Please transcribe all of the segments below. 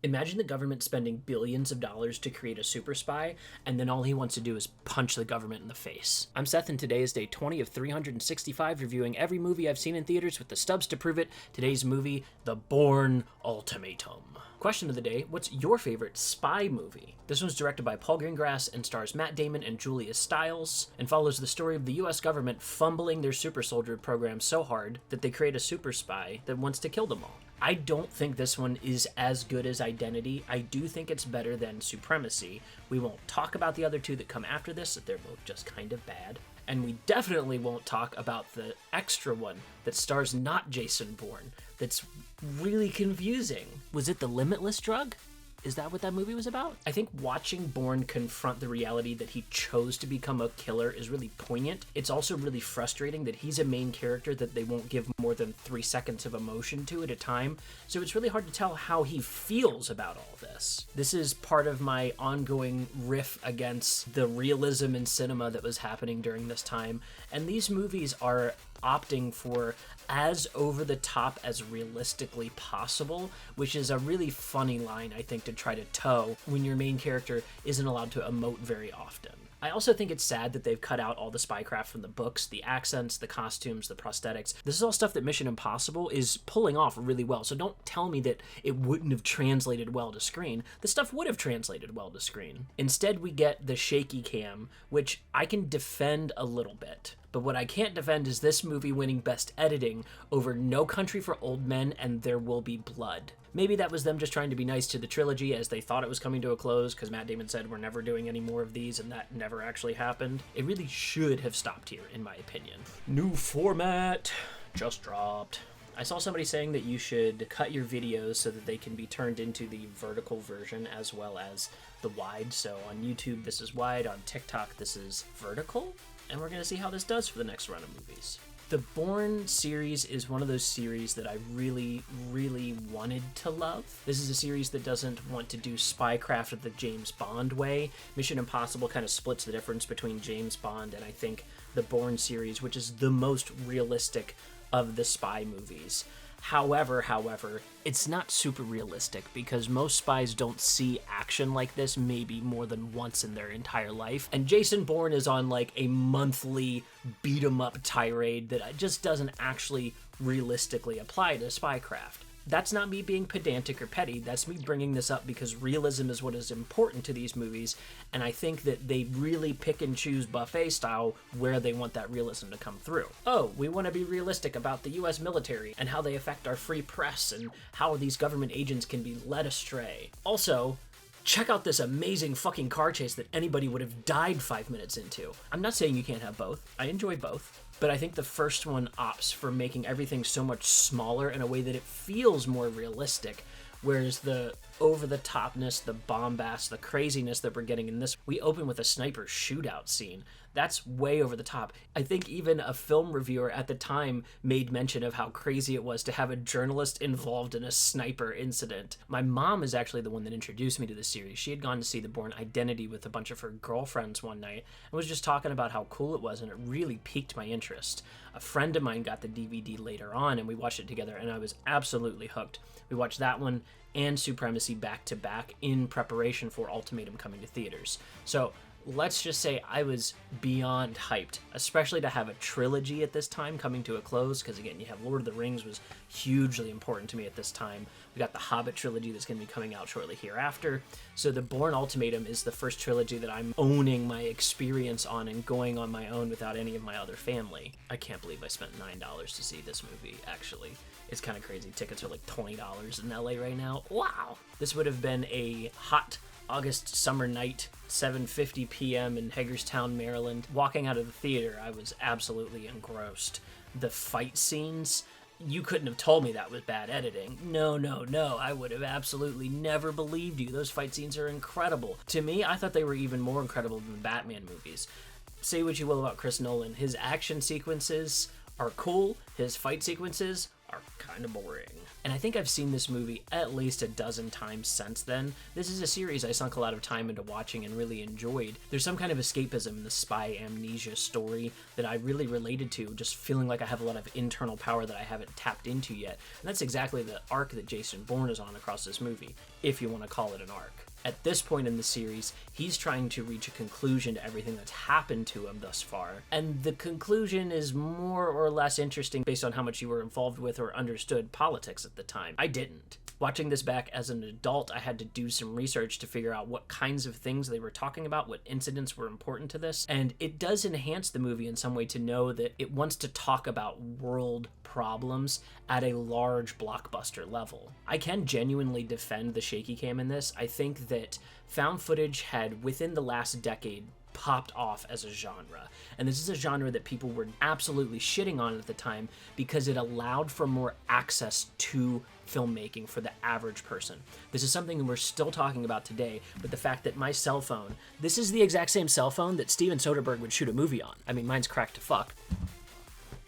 Imagine the government spending billions of dollars to create a super spy, and then all he wants to do is punch the government in the face. I'm Seth, and today is day 20 of 365, reviewing every movie I've seen in theaters with the stubs to prove it. Today's movie, The Bourne Ultimatum. Question of the day, what's your favorite spy movie? This one's directed by Paul Greengrass and stars Matt Damon and Julia Stiles, and follows the story of the US government fumbling their super soldier program so hard that they create a super spy that wants to kill them all. I don't think this one is as good as Identity. I do think it's better than Supremacy. We won't talk about the other two that come after this, they're both just kind of bad. And we definitely won't talk about the extra one that stars not Jason Bourne. That's really confusing. Was it the Limitless drug? Is that what that movie was about? I think watching Bourne confront the reality that he chose to become a killer is really poignant. It's also really frustrating that he's a main character that they won't give more than 3 seconds of emotion to at a time, so it's really hard to tell how he feels about all this. This is part of my ongoing riff against the realism in cinema that was happening during this time, and these movies are opting for as over the top as realistically possible, which is a really funny line, I think, to try to toe when your main character isn't allowed to emote very often. I also think it's sad that they've cut out all the spycraft from the books, the accents, the costumes, the prosthetics. This is all stuff that Mission Impossible is pulling off really well, so don't tell me that it wouldn't have translated well to screen. The stuff would have translated well to screen. Instead, we get the shaky cam, which I can defend a little bit. But what I can't defend is this movie winning Best Editing over No Country for Old Men and There Will Be Blood. Maybe that was them just trying to be nice to the trilogy as they thought it was coming to a close, because Matt Damon said we're never doing any more of these, and that never actually happened. It really should have stopped here, in my opinion. New format just dropped. I saw somebody saying that you should cut your videos so that they can be turned into the vertical version as well as the wide. So on YouTube, this is wide. On TikTok, this is vertical. And we're going to see how this does for the next run of movies. The Bourne series is one of those series that I really, really wanted to love. This is a series that doesn't want to do spycraft the James Bond way. Mission Impossible kind of splits the difference between James Bond and I think the Bourne series, which is the most realistic of the spy movies. However, it's not super realistic because most spies don't see action like this maybe more than once in their entire life. And Jason Bourne is on like a monthly beat-em-up tirade that just doesn't actually realistically apply to spycraft. That's not me being pedantic or petty, that's me bringing this up because realism is what is important to these movies, and I think that they really pick and choose buffet style where they want that realism to come through. Oh, we want to be realistic about the US military and how they affect our free press and how these government agents can be led astray. Also, check out this amazing fucking car chase that anybody would have died 5 minutes into. I'm not saying you can't have both. I enjoy both. But I think the first one opts for making everything so much smaller in a way that it feels more realistic, whereas the over-the-topness, the bombast, the craziness that we're getting in this, we open with a sniper shootout scene. That's way over the top. I think even a film reviewer at the time made mention of how crazy it was to have a journalist involved in a sniper incident. My mom is actually the one that introduced me to this series. She had gone to see The Bourne Identity with a bunch of her girlfriends one night and was just talking about how cool it was, and it really piqued my interest. A friend of mine got the DVD later on and we watched it together, and I was absolutely hooked. We watched that one and Supremacy back to back in preparation for Ultimatum coming to theaters. So let's just say I was beyond hyped, especially to have a trilogy at this time coming to a close, because again, you have Lord of the Rings was hugely important to me at this time. We got the Hobbit trilogy that's going to be coming out shortly hereafter. So the Bourne Ultimatum is the first trilogy that I'm owning my experience on and going on my own without any of my other family. I can't believe I spent $9 to see this movie, actually. It's kind of crazy. Tickets are like $20 in LA right now. Wow! This would have been a hot August summer night, 7:50 p.m. in Hagerstown, Maryland. Walking out of the theater, I was absolutely engrossed. The fight scenes, you couldn't have told me that was bad editing. No, I would have absolutely never believed you. Those fight scenes are incredible. To me, I thought they were even more incredible than the Batman movies. Say what you will about Chris Nolan, his action sequences are cool, his fight sequences are kind of boring. And I think I've seen this movie at least a dozen times since then. This is a series I sunk a lot of time into watching and really enjoyed. There's some kind of escapism in the spy amnesia story that I really related to, just feeling like I have a lot of internal power that I haven't tapped into yet. And that's exactly the arc that Jason Bourne is on across this movie, if you want to call it an arc. At this point in the series, he's trying to reach a conclusion to everything that's happened to him thus far. And the conclusion is more or less interesting based on how much you were involved with or understood politics at the time. I didn't. Watching this back as an adult, I had to do some research to figure out what kinds of things they were talking about, what incidents were important to this, and it does enhance the movie in some way to know that it wants to talk about world problems at a large blockbuster level. I can genuinely defend the shaky cam in this. I think that found footage had, within the last decade, popped off as a genre. And this is a genre that people were absolutely shitting on at the time because it allowed for more access to filmmaking for the average person. This is something we're still talking about today, but the fact that my cell phone, this is the exact same cell phone that Steven Soderbergh would shoot a movie on. I mean, mine's cracked to fuck.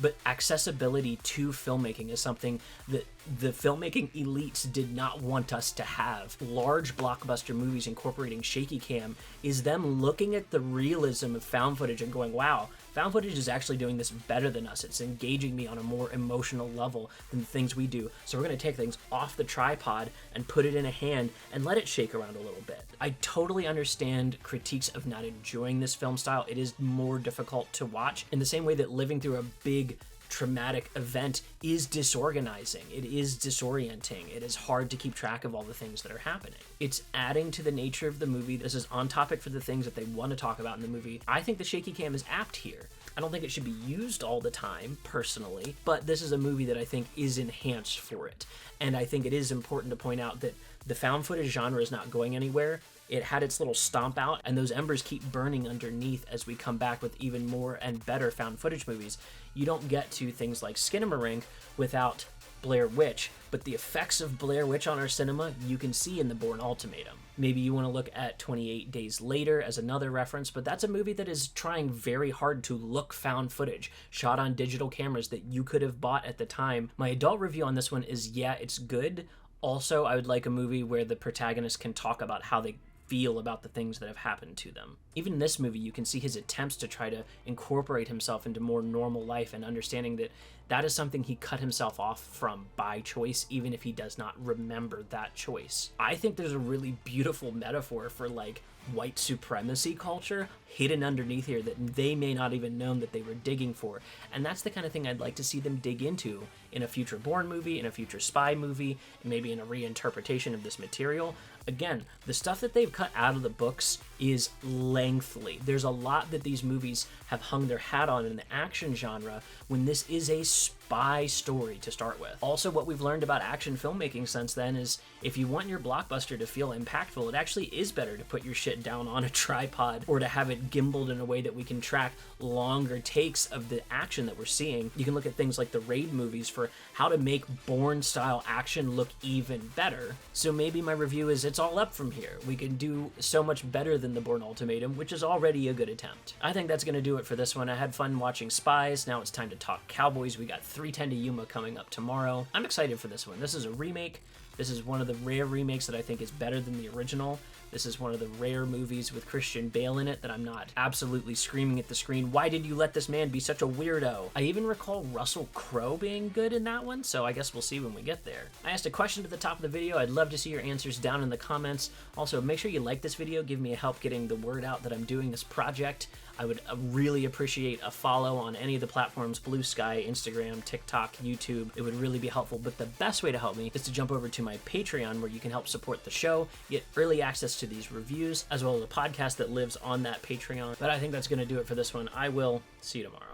But accessibility to filmmaking is something that the filmmaking elites did not want us to have. Large blockbuster movies incorporating shaky cam is them looking at the realism of found footage and going, wow, found footage is actually doing this better than us. It's engaging me on a more emotional level than the things we do. So we're going to take things off the tripod and put it in a hand and let it shake around a little bit. I totally understand critiques of not enjoying this film style. It is more difficult to watch in the same way that living through a big traumatic event is disorganizing. It is disorienting. It is hard to keep track of all the things that are happening. It's adding to the nature of the movie. This is on topic for the things that they want to talk about in the movie. I think the shaky cam is apt here. I don't think it should be used all the time, personally, but this is a movie that I think is enhanced for it. And I think it is important to point out that the found footage genre is not going anywhere. It had its little stomp out, and those embers keep burning underneath as we come back with even more and better found footage movies. You don't get to things like Skinamarink without Blair Witch, but the effects of Blair Witch on our cinema you can see in the Bourne Ultimatum. Maybe you want to look at 28 Days Later as another reference, but that's a movie that is trying very hard to look found footage, shot on digital cameras that you could have bought at the time. My adult review on this one is, yeah, it's good. Also, I would like a movie where the protagonist can talk about how they feel about the things that have happened to them. Even in this movie, you can see his attempts to try to incorporate himself into more normal life and understanding that that is something he cut himself off from by choice, even if he does not remember that choice. I think there's a really beautiful metaphor for like white supremacy culture hidden underneath here that they may not even known that they were digging for. And that's the kind of thing I'd like to see them dig into in a future Bourne movie, in a future spy movie, and maybe in a reinterpretation of this material. Again, the stuff that they've cut out of the books is lengthy. There's a lot that these movies have hung their hat on in the action genre when this is a spy story to start with. Also, what we've learned about action filmmaking since then is if you want your blockbuster to feel impactful, it actually is better to put your shit down on a tripod or to have it gimbaled in a way that we can track longer takes of the action that we're seeing. You can look at things like the Raid movies for how to make Bourne-style action look even better. So maybe my review is it's all up from here. We can do so much better than the Bourne Ultimatum, which is already a good attempt. I think that's going to do it for this one. I had fun watching Spies. Now it's time to talk Cowboys. We got 3:10 to Yuma coming up tomorrow. I'm excited for this one. This is a remake. This is one of the rare remakes that I think is better than the original. This is one of the rare movies with Christian Bale in it that I'm not absolutely screaming at the screen, why did you let this man be such a weirdo? I even recall Russell Crowe being good in that one, so I guess we'll see when we get there. I asked a question at the top of the video. I'd love to see your answers down in the comments. Also, make sure you like this video. Give me a help getting the word out that I'm doing this project. I would really appreciate a follow on any of the platforms, Blue Sky, Instagram, TikTok, YouTube. It would really be helpful, but the best way to help me is to jump over to my Patreon where you can help support the show, get early access to these reviews, as well as a podcast that lives on that Patreon. But I think that's going to do it for this one. I will see you tomorrow.